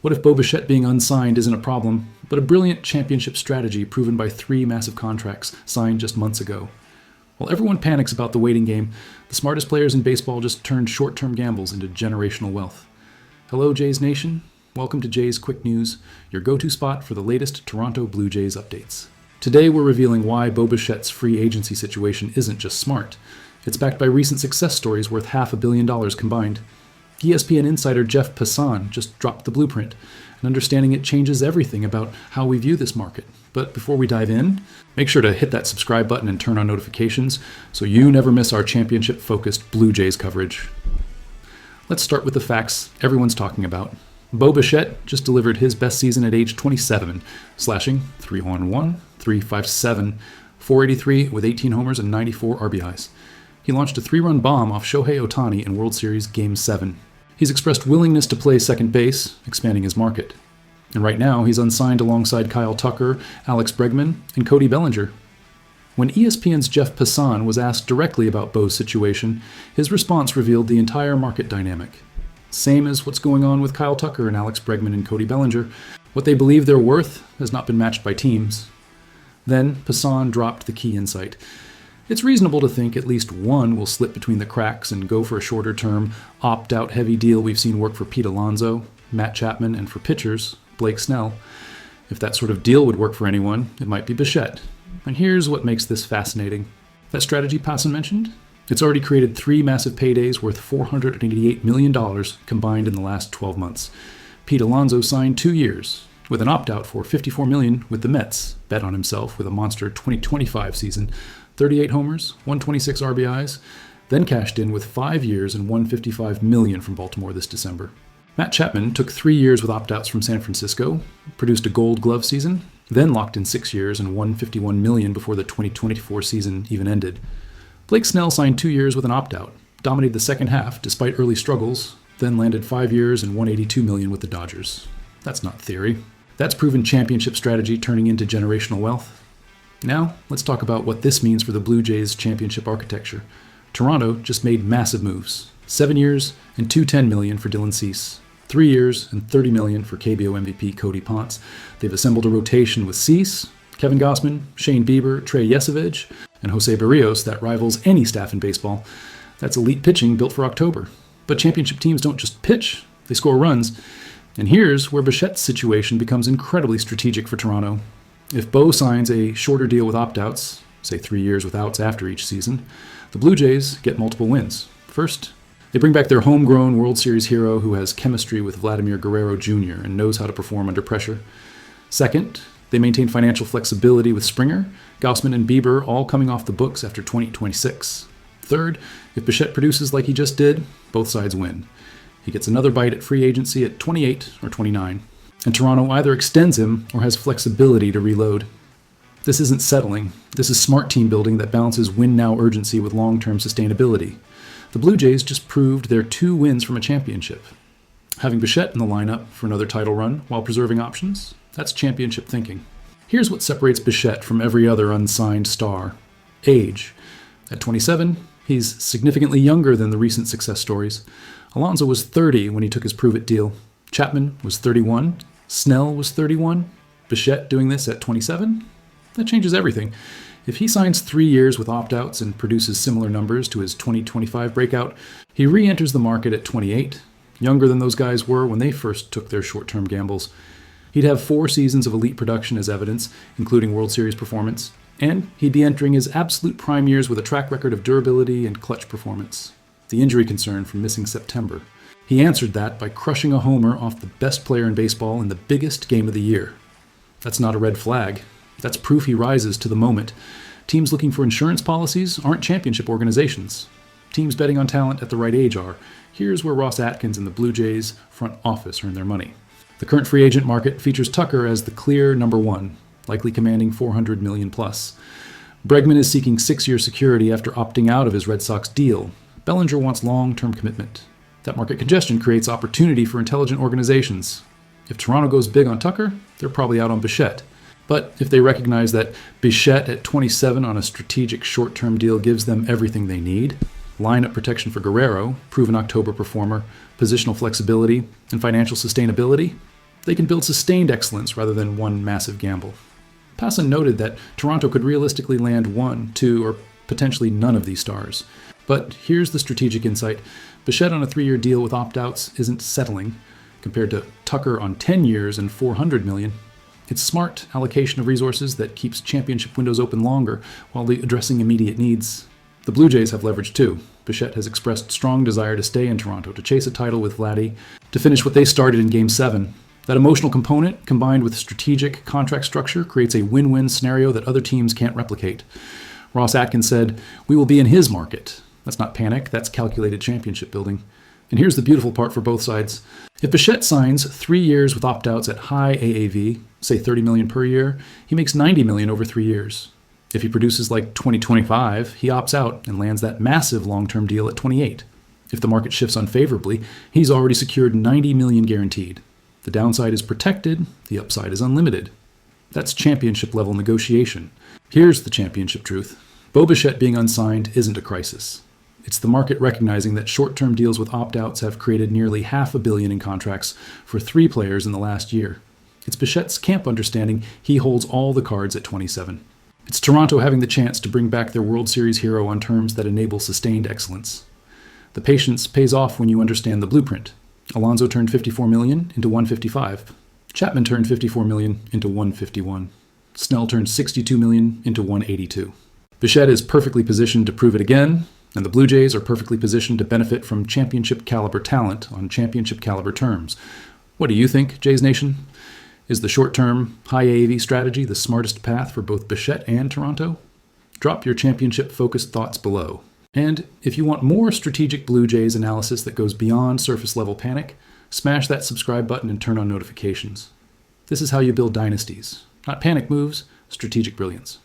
What if Bo Bichette being unsigned isn't a problem, but a brilliant championship strategy proven by 3 massive contracts signed just months ago? While everyone panics about the waiting game, the smartest players in baseball just turned short-term gambles into generational wealth. Hello, Jays Nation. Welcome to Jays Quick News, your go-to spot for the latest Toronto Blue Jays updates. Today we're revealing why Bo Bichette's free agency situation isn't just smart. It's backed by recent success stories worth $500 million combined. ESPN insider Jeff Passan just dropped the blueprint, and understanding it changes everything about how we view this market. But before we dive in, make sure to hit that subscribe button and turn on notifications so you never miss our championship-focused Blue Jays coverage. Let's start with the facts everyone's talking about. Bo Bichette just delivered his best season at age 27, slashing .301, .357, .483 with 18 homers and 94 RBIs. He launched a 3-run bomb off Shohei Ohtani in World Series Game 7. He's expressed willingness to play second base, expanding his market. And right now, he's unsigned alongside Kyle Tucker, Alex Bregman, and Cody Bellinger. When ESPN's Jeff Passan was asked directly about Bo's situation, his response revealed the entire market dynamic. Same as what's going on with Kyle Tucker and Alex Bregman and Cody Bellinger. What they believe they're worth has not been matched by teams. Then Passan dropped the key insight. It's reasonable to think at least one will slip between the cracks and go for a shorter-term, opt-out heavy deal we've seen work for Pete Alonso, Matt Chapman, and for pitchers, Blake Snell. If that sort of deal would work for anyone, it might be Bichette. And here's what makes this fascinating. That strategy Passan mentioned? It's already created 3 massive paydays worth $488 million combined in the last 12 months. Pete Alonso signed 2 years, with an opt-out for $54 million with the Mets, bet on himself with a monster 2025 season, 38 homers, 126 RBIs, then cashed in with 5 years and $155 million from Baltimore this December. Matt Chapman took 3 years with opt-outs from San Francisco, produced a Gold Glove season, then locked in 6 years and $151 million before the 2024 season even ended. Blake Snell signed 2 years with an opt-out, dominated the second half despite early struggles, then landed 5 years and $182 million with the Dodgers. That's not theory. That's proven championship strategy turning into generational wealth. Now, let's talk about what this means for the Blue Jays' championship architecture. Toronto just made massive moves. 7 years and $210 million for Dylan Cease. 3 years and $30 million for KBO MVP Cody Ponce. They've assembled a rotation with Cease, Kevin Gausman, Shane Bieber, Trey Yesevich, and Jose Barrios that rivals any staff in baseball. That's elite pitching built for October. But championship teams don't just pitch, they score runs. And here's where Bichette's situation becomes incredibly strategic for Toronto. If Bo signs a shorter deal with opt-outs, say 3 years with outs after each season, the Blue Jays get multiple wins. First, they bring back their homegrown World Series hero who has chemistry with Vladimir Guerrero Jr. and knows how to perform under pressure. Second, they maintain financial flexibility with Springer, Gausman, and Bieber all coming off the books after 2026. Third, if Bichette produces like he just did, both sides win. He gets another bite at free agency at 28 or 29. And Toronto either extends him or has flexibility to reload. This isn't settling. This is smart team building that balances win-now urgency with long-term sustainability. The Blue Jays just proved they're 2 wins from a championship. Having Bichette in the lineup for another title run while preserving options, that's championship thinking. Here's what separates Bichette from every other unsigned star. Age. At 27, he's significantly younger than the recent success stories. Alonso was 30 when he took his prove-it deal. Chapman was 31. Snell was 31. Bichette doing this at 27? That changes everything. If he signs 3 years with opt-outs and produces similar numbers to his 2025 breakout, he re-enters the market at 28, younger than those guys were when they first took their short-term gambles. He'd have 4 seasons of elite production as evidence, including World Series performance, and he'd be entering his absolute prime years with a track record of durability and clutch performance. The injury concern from missing September. He answered that by crushing a homer off the best player in baseball in the biggest game of the year. That's not a red flag. That's proof he rises to the moment. Teams looking for insurance policies aren't championship organizations. Teams betting on talent at the right age are. Here's where Ross Atkins and the Blue Jays front office earn their money. The current free agent market features Tucker as the clear number 1, likely commanding $400 million plus. Bregman is seeking 6-year security after opting out of his Red Sox deal. Bellinger wants long-term commitment. That market congestion creates opportunity for intelligent organizations. If Toronto goes big on Tucker, they're probably out on Bichette. But if they recognize that Bichette at 27 on a strategic short-term deal gives them everything they need, lineup protection for Guerrero, proven October performer, positional flexibility, and financial sustainability, They can build sustained excellence rather than one massive gamble. Passan noted that Toronto could realistically land one, two, or potentially none of these stars. But here's the strategic insight. Bichette on a 3-year deal with opt-outs isn't settling. Compared to Tucker on 10 years and $400 million, it's smart allocation of resources that keeps championship windows open longer while addressing immediate needs. The Blue Jays have leverage too. Bichette has expressed strong desire to stay in Toronto, to chase a title with Vladdy, to finish what they started in Game 7. That emotional component, combined with strategic contract structure, creates a win-win scenario that other teams can't replicate. Ross Atkins said, "We will be in his market." That's not panic, that's calculated championship building. And here's the beautiful part for both sides. If Bichette signs 3 years with opt-outs at high AAV, say $30 million per year, he makes $90 million over 3 years. If he produces like 2025, he opts out and lands that massive long-term deal at 28. If the market shifts unfavorably, he's already secured $90 million guaranteed. The downside is protected, the upside is unlimited. That's championship-level negotiation. Here's the championship truth. Bo Bichette being unsigned isn't a crisis. It's the market recognizing that short-term deals with opt-outs have created nearly $500 million in contracts for 3 players in the last year. It's Bichette's camp understanding he holds all the cards at 27. It's Toronto having the chance to bring back their World Series hero on terms that enable sustained excellence. The patience pays off when you understand the blueprint. Alonso turned $54 million into $155. Chapman turned $54 million into $151. Snell turned $62 million into $182. Bichette is perfectly positioned to prove it again, and the Blue Jays are perfectly positioned to benefit from championship-caliber talent on championship-caliber terms. What do you think, Jays Nation? Is the short-term, high AAV strategy the smartest path for both Bichette and Toronto? Drop your championship-focused thoughts below. And if you want more strategic Blue Jays analysis that goes beyond surface-level panic, smash that subscribe button and turn on notifications. This is how you build dynasties. Not panic moves, strategic brilliance.